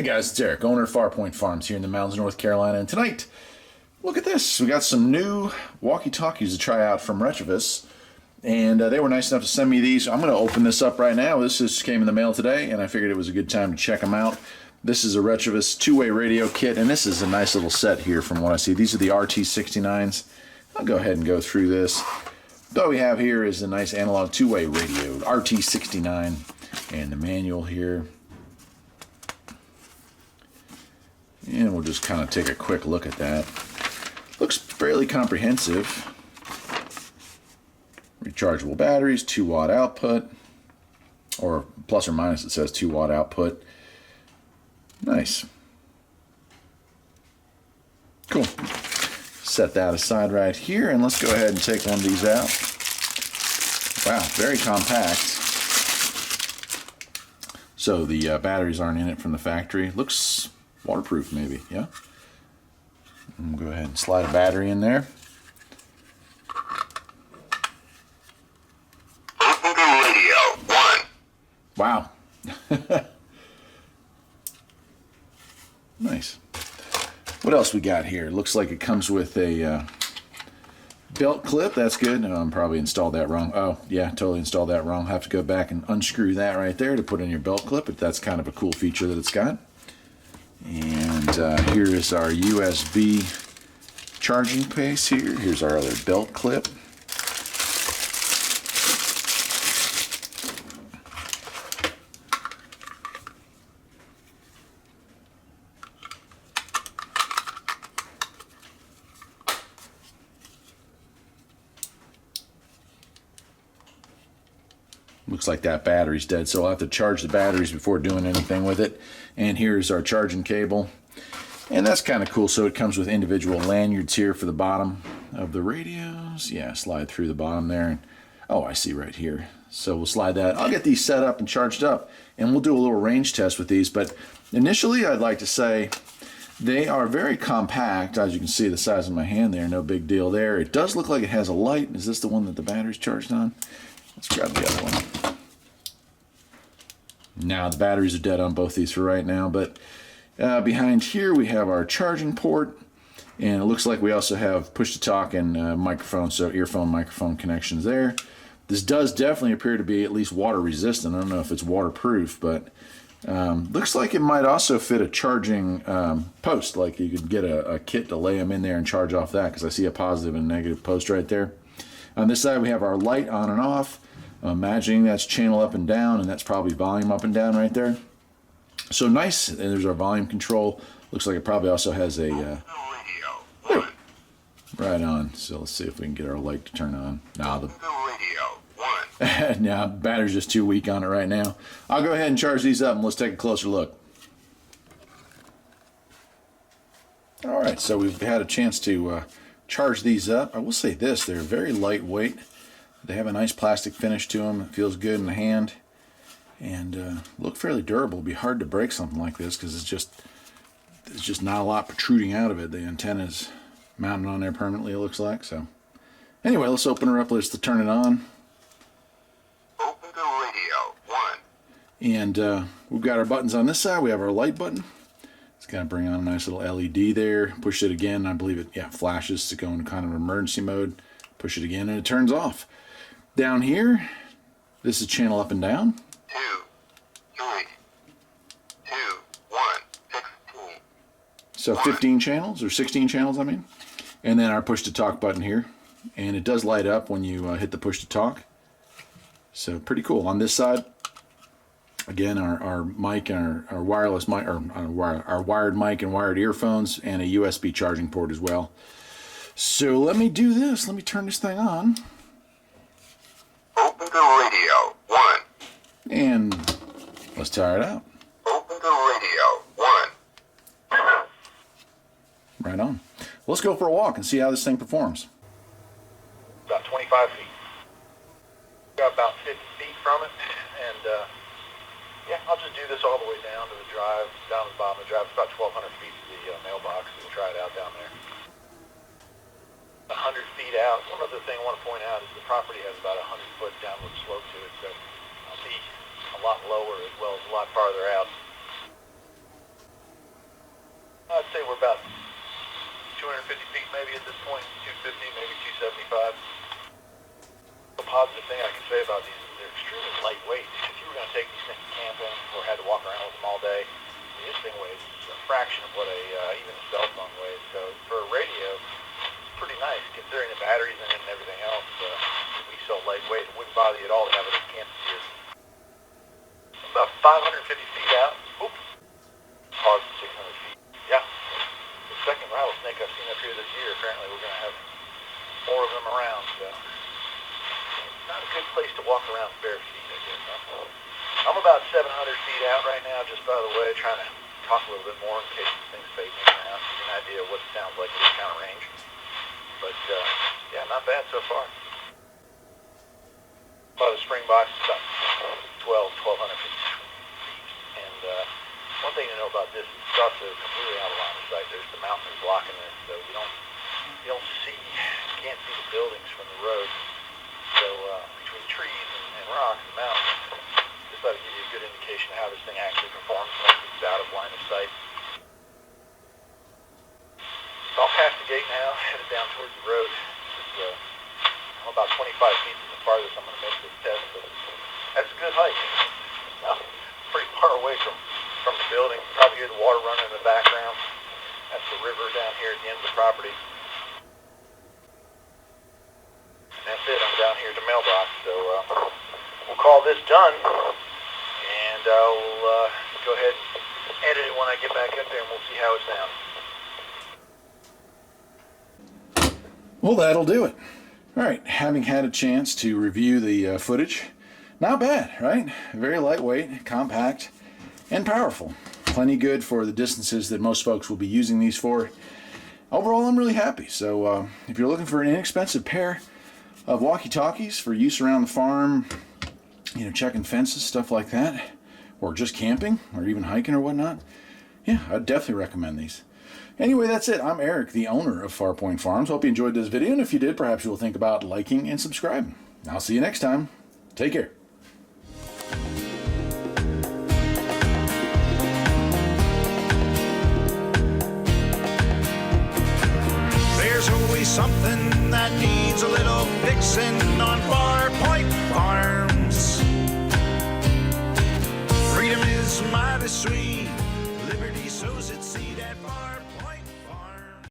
guys, it's Eric, owner of Farpoint Farms here in the mountains of North Carolina, and tonight, look at this. We got some new Walkie Talkies to try out from Retevis, and they were nice enough to send me these. I'm going to open this up right now. This just came in the mail today, and I figured it was a good time to check them out. This is a Retevis two-way radio kit, and this is a nice little set here from what I see. These are the RT22s. I'll go ahead and go through this. What we have here is a nice analog two-way radio, RT69, and the manual here. And we'll just kind of take a quick look at that. Looks fairly comprehensive. Rechargeable batteries, 2-watt output, or plus or minus it says 2-watt output. Nice. Cool. Set that aside right here, and let's go ahead and take one of these out. Wow, very compact. So the batteries aren't in it from the factory. Looks waterproof maybe, yeah? I'm gonna go ahead and slide a battery in there. Wow. Nice. What else we got here? Looks like it comes with a belt clip. That's good. No, I'm probably installed that wrong. Oh, yeah, totally installed that wrong. Have to go back and unscrew that right there to put in your belt clip, but that's kind of a cool feature that it's got. And here is our USB charging case here. Here's our other belt clip. Looks like that battery's dead, so I'll have to charge the batteries before doing anything with it. And here's our charging cable. And that's kind of cool, so it comes with individual lanyards here for the bottom of the radios. Yeah, slide through the bottom there. Oh, I see right here. So we'll slide that. I'll get these set up and charged up, and we'll do a little range test with these. But initially, I'd like to say they are very compact. As you can see, the size of my hand there, no big deal there. It does look like it has a light. Is this the one that the battery's charged on? Let's grab the other one. Now the batteries are dead on both these for right now, but behind here we have our charging port, and it looks like we also have push-to-talk and microphone, so earphone microphone connections there. This does definitely appear to be at least water resistant. I don't know if it's waterproof, but looks like it might also fit a charging post, like you could get a kit to lay them in there and charge off that, because I see a positive and negative post right there. On this side we have our light on and off. Imagining that's channel up and down, and that's probably volume up and down right there. So nice. And there's our volume control. Looks like it probably also has a right on. So let's see if we can get our light to turn on. Now the now battery's just too weak on it right now. I'll go ahead and charge these up, and let's take a closer look. All right, so we've had a chance to charge these up. I will say this: they're very lightweight. They have a nice plastic finish to them. It feels good in the hand, and look fairly durable. It'd be hard to break something like this because there's just not a lot protruding out of it. The antenna's mounted on there permanently, it looks like. So anyway, let's open her up. Let's turn it on. Open the radio. 1. And we've got our buttons on this side. We have our light button. It's going to bring on a nice little LED there. Push it again. I believe it flashes to go into kind of emergency mode. Push it again, and it turns off. Down here, this is channel up and down. 2, 3, 2, 1, 16. So 15 channels, or 16 channels, I mean. And then our push to talk button here. And it does light up when you hit the push to talk. So pretty cool. On this side, again, our mic and our wireless mic, or our wired mic and wired earphones, and a USB charging port as well. So let me do this. Let me turn this thing on. Open the radio. 1. And let's try it out. Open the radio. 1. Right on. Let's go for a walk and see how this thing performs. About 25 feet. Got about 50 feet from it, and yeah, I'll just do this all the way down to the drive, down to the bottom of the drive. It's about 1,200 feet to the mailbox. We'll try it out down there. 100 feet out. One other thing I want to point out is the property has about a 100-foot downward slope to it, so I'll be a lot lower as well as a lot farther out. feet maybe at this point, 250, maybe 275. The positive thing I can say about these is they're extremely lightweight. If you were going to take these things camping or had to walk around with them all day, this thing weighs a fraction of what even a cell phone weighs. So for a radio, it's pretty nice considering the batteries in it and everything else. It'd be so lightweight, it wouldn't bother you at all to have it as camping gear. About 550 feet out. Oop. Pause at 600 feet. Yeah. The second rattlesnake I've seen up here this year. Apparently we're going to have more of them around. So it's not a good place to walk around bare feet, I guess. Huh? I'm about 700 feet out right now, just by the way, trying to talk a little bit more in case this thing's fading in and out. Give you an idea of what it sounds like at this kind of range. But yeah, not bad so far. About a spring box is about 1,200 feet. And one thing to know about this is it's also completely out of line of sight. There's the mountain blocking this, so you can't see the buildings from the road. So between trees and rocks and mountains, this ought to give you a good indication of how this thing actually performs once it's out of line of sight. So I'll pass the gate now, headed down towards the road. I'm about 25 feet from the farthest I'm going to make this test, but that's a good height. Well, pretty far away from the building. You probably hear the water running in the background. That's the river down here at the end of the property. And that's it. I'm down here at the mailbox. So we'll call this done. And I'll go ahead and edit it when I get back up there, and we'll see how it sounds. Well, that'll do it. All right, having had a chance to review the footage, not bad, right? Very lightweight, compact, and powerful. Plenty good for the distances that most folks will be using these for. Overall, I'm really happy. So if you're looking for an inexpensive pair of walkie-talkies for use around the farm, you know, checking fences, stuff like that, or just camping, or even hiking or whatnot, yeah, I'd definitely recommend these. Anyway, that's it. I'm Eric, the owner of Farpoint Farms. Hope you enjoyed this video, and if you did, perhaps you'll think about liking and subscribing. I'll see you next time. Take care. There's always something that needs a little fixing on Farpoint Farms. Freedom is mighty sweet.